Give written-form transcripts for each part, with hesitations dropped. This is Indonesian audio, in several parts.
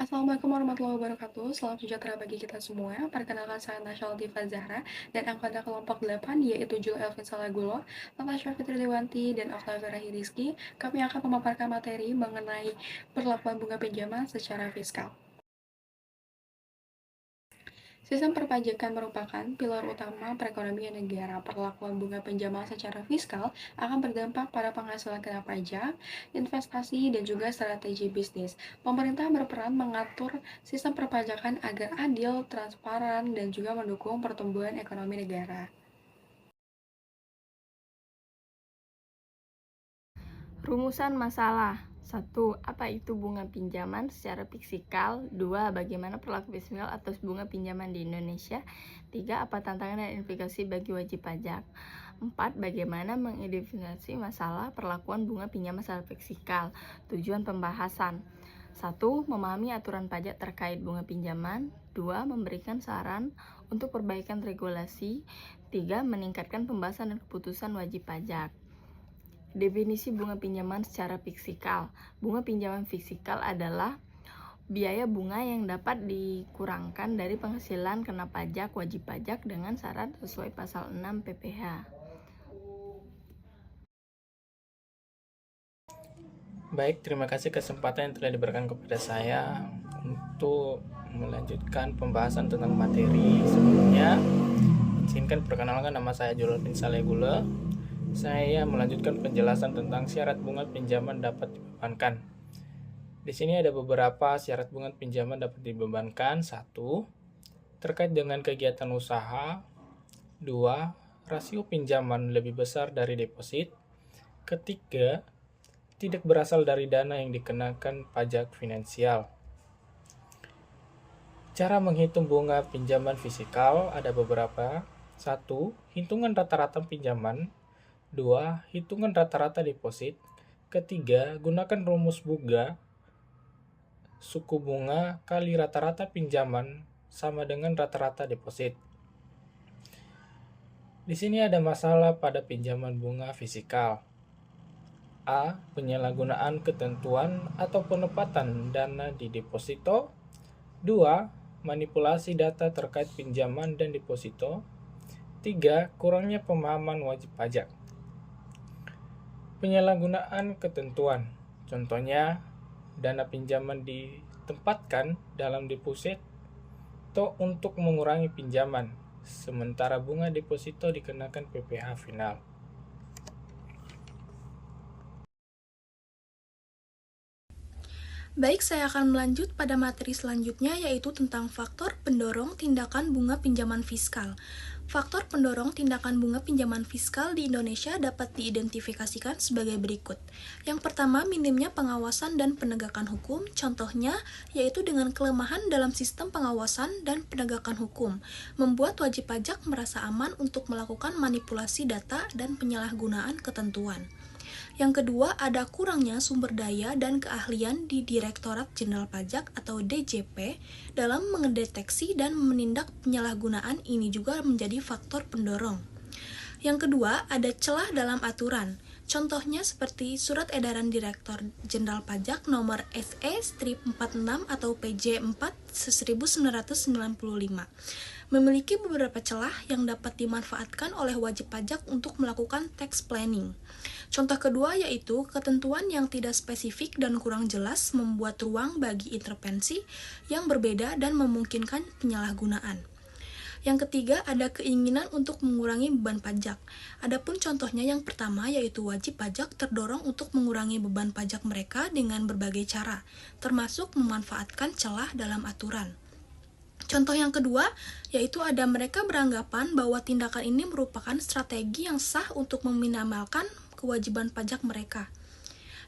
Assalamualaikum warahmatullahi wabarakatuh. Salam sejahtera bagi kita semua. Perkenalkan saya Nasya Latifah Zahra dan anggota kelompok 8 yaitu Jul Elvin Salagulo, Natasha Fitri Dewanti, dan Octavia Rahi Rizky. Kami akan memaparkan materi mengenai perlakuan bunga pinjaman secara fiskal. Sistem perpajakan merupakan pilar utama perekonomian negara. Perlakuan bunga pinjaman secara fiskal akan berdampak pada penghasilan kena pajak, investasi, dan juga strategi bisnis. Pemerintah berperan mengatur sistem perpajakan agar adil, transparan, dan juga mendukung pertumbuhan ekonomi negara. Rumusan masalah. 1. Apa itu bunga pinjaman secara fisikal? 2. Bagaimana perilaku fiskal atas bunga pinjaman di Indonesia? 3. Apa tantangan dan implikasi bagi wajib pajak? 4. Bagaimana mengidentifikasi masalah perlakuan bunga pinjaman secara fisikal? Tujuan pembahasan: 1. Memahami aturan pajak terkait bunga pinjaman. 2. Memberikan saran untuk perbaikan regulasi. 3. Meningkatkan pembahasan dan keputusan wajib pajak. Definisi bunga pinjaman secara fisikal. Bunga pinjaman fisikal adalah biaya bunga yang dapat dikurangkan dari penghasilan kena pajak wajib pajak dengan syarat sesuai pasal 6 PPh. Baik, terima kasih kesempatan yang telah diberikan kepada saya untuk melanjutkan pembahasan tentang materi. Sebelumnya, izinkan perkenalkan, nama saya Julal bin Salegula. Saya melanjutkan penjelasan tentang syarat bunga pinjaman dapat dibebankan. Di sini ada beberapa syarat bunga pinjaman dapat dibebankan. 1. Terkait dengan kegiatan usaha. 2. Rasio pinjaman lebih besar dari deposit. Ketiga, tidak berasal dari dana yang dikenakan pajak finansial. Cara menghitung bunga pinjaman fisikal ada beberapa. 1. Hitungan rata-rata pinjaman. 2. Hitungan rata-rata deposit. Ketiga, gunakan rumus Buga. Suku bunga kali rata-rata pinjaman sama dengan rata-rata deposit. Di sini ada masalah pada pinjaman bunga fisikal. A. Penyalahgunaan ketentuan atau penempatan dana di deposito. 2. Manipulasi data terkait pinjaman dan deposito. 3. Kurangnya pemahaman wajib pajak. Penyalahgunaan ketentuan, contohnya dana pinjaman ditempatkan dalam deposito untuk mengurangi pinjaman, sementara bunga deposito dikenakan PPh final. Baik, saya akan melanjut pada materi selanjutnya, yaitu tentang faktor pendorong tindakan bunga pinjaman fiskal. Faktor pendorong tindakan bunga pinjaman fiskal di Indonesia dapat diidentifikasikan sebagai berikut. Yang pertama, minimnya pengawasan dan penegakan hukum. Contohnya, yaitu dengan kelemahan dalam sistem pengawasan dan penegakan hukum, membuat wajib pajak merasa aman untuk melakukan manipulasi data dan penyalahgunaan ketentuan. Yang kedua, ada kurangnya sumber daya dan keahlian di Direktorat Jenderal Pajak atau DJP dalam mendeteksi dan menindak penyalahgunaan. Ini juga menjadi faktor pendorong. Yang kedua, ada celah dalam aturan. Contohnya seperti Surat Edaran Direktur Jenderal Pajak nomor SE-46 atau PJ4 1995. Memiliki beberapa celah yang dapat dimanfaatkan oleh wajib pajak untuk melakukan tax planning. Contoh kedua yaitu ketentuan yang tidak spesifik dan kurang jelas membuat ruang bagi intervensi yang berbeda dan memungkinkan penyalahgunaan. Yang ketiga, ada keinginan untuk mengurangi beban pajak. Adapun contohnya yang pertama yaitu wajib pajak terdorong untuk mengurangi beban pajak mereka dengan berbagai cara, termasuk memanfaatkan celah dalam aturan. Contoh yang kedua, yaitu ada mereka beranggapan bahwa tindakan ini merupakan strategi yang sah untuk meminimalkan kewajiban pajak mereka.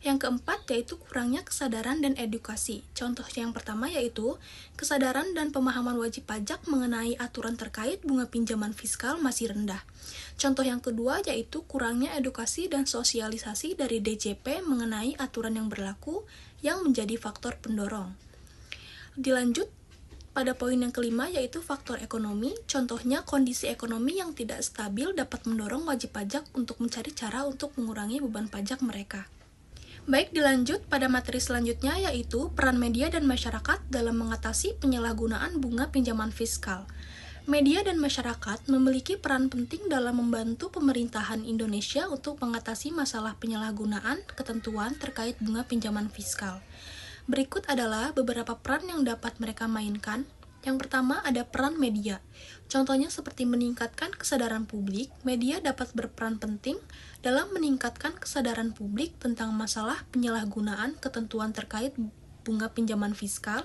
Yang keempat, yaitu kurangnya kesadaran dan edukasi. Contoh yang pertama yaitu kesadaran dan pemahaman wajib pajak mengenai aturan terkait bunga pinjaman fiskal masih rendah. Contoh yang kedua yaitu kurangnya edukasi dan sosialisasi dari DJP mengenai aturan yang berlaku yang menjadi faktor pendorong. Dilanjut pada poin yang kelima yaitu faktor ekonomi. Contohnya kondisi ekonomi yang tidak stabil dapat mendorong wajib pajak untuk mencari cara untuk mengurangi beban pajak mereka. Baik, dilanjut pada materi selanjutnya, yaitu peran media dan masyarakat dalam mengatasi penyalahgunaan bunga pinjaman fiskal. Media dan masyarakat memiliki peran penting dalam membantu pemerintahan Indonesia untuk mengatasi masalah penyalahgunaan ketentuan terkait bunga pinjaman fiskal. Berikut adalah beberapa peran yang dapat mereka mainkan. Yang pertama ada peran media. Contohnya seperti meningkatkan kesadaran publik, media dapat berperan penting dalam meningkatkan kesadaran publik tentang masalah penyalahgunaan ketentuan terkait bunga pinjaman fiskal.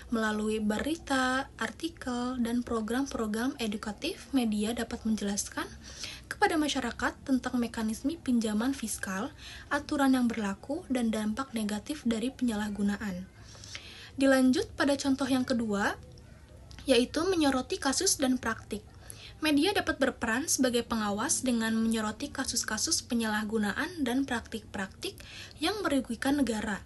Melalui berita, artikel, dan program-program edukatif, media dapat menjelaskan kepada masyarakat tentang mekanisme pinjaman fiskal, aturan yang berlaku, dan dampak negatif dari penyalahgunaan. Dilanjut pada contoh yang kedua, yaitu menyoroti kasus dan praktik. Media dapat berperan sebagai pengawas dengan menyoroti kasus-kasus penyalahgunaan dan praktik-praktik yang merugikan negara.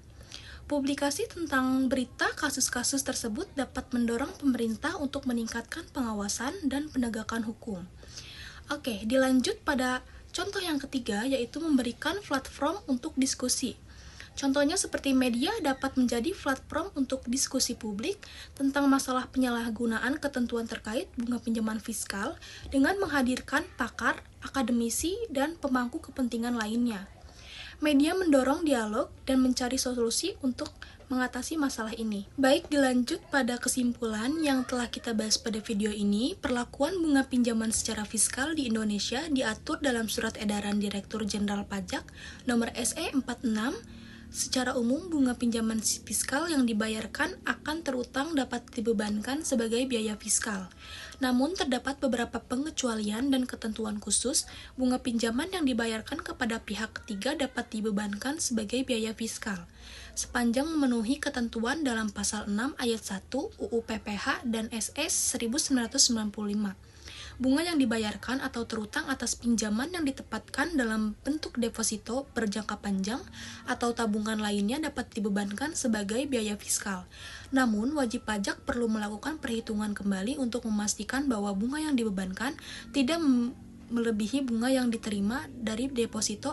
Publikasi tentang berita kasus-kasus tersebut dapat mendorong pemerintah untuk meningkatkan pengawasan dan penegakan hukum. Oke, dilanjut pada contoh yang ketiga, yaitu memberikan platform untuk diskusi. Contohnya seperti media dapat menjadi platform untuk diskusi publik tentang masalah penyalahgunaan ketentuan terkait bunga pinjaman fiskal dengan menghadirkan pakar, akademisi, dan pemangku kepentingan lainnya. Media mendorong dialog dan mencari solusi untuk mengatasi masalah ini. Baik, dilanjut pada kesimpulan yang telah kita bahas pada video ini. Perlakuan bunga pinjaman secara fiskal di Indonesia diatur dalam Surat Edaran Direktur Jenderal Pajak nomor SE 46. Secara umum, bunga pinjaman fiskal yang dibayarkan akan terutang dapat dibebankan sebagai biaya fiskal. Namun, terdapat beberapa pengecualian dan ketentuan khusus. Bunga pinjaman yang dibayarkan kepada pihak ketiga dapat dibebankan sebagai biaya fiskal, sepanjang memenuhi ketentuan dalam Pasal 6 Ayat 1 UU PPH dan SS 1995. Bunga yang dibayarkan atau terutang atas pinjaman yang ditempatkan dalam bentuk deposito berjangka panjang atau tabungan lainnya dapat dibebankan sebagai biaya fiskal. Namun, wajib pajak perlu melakukan perhitungan kembali untuk memastikan bahwa bunga yang dibebankan tidak melebihi bunga yang diterima dari deposito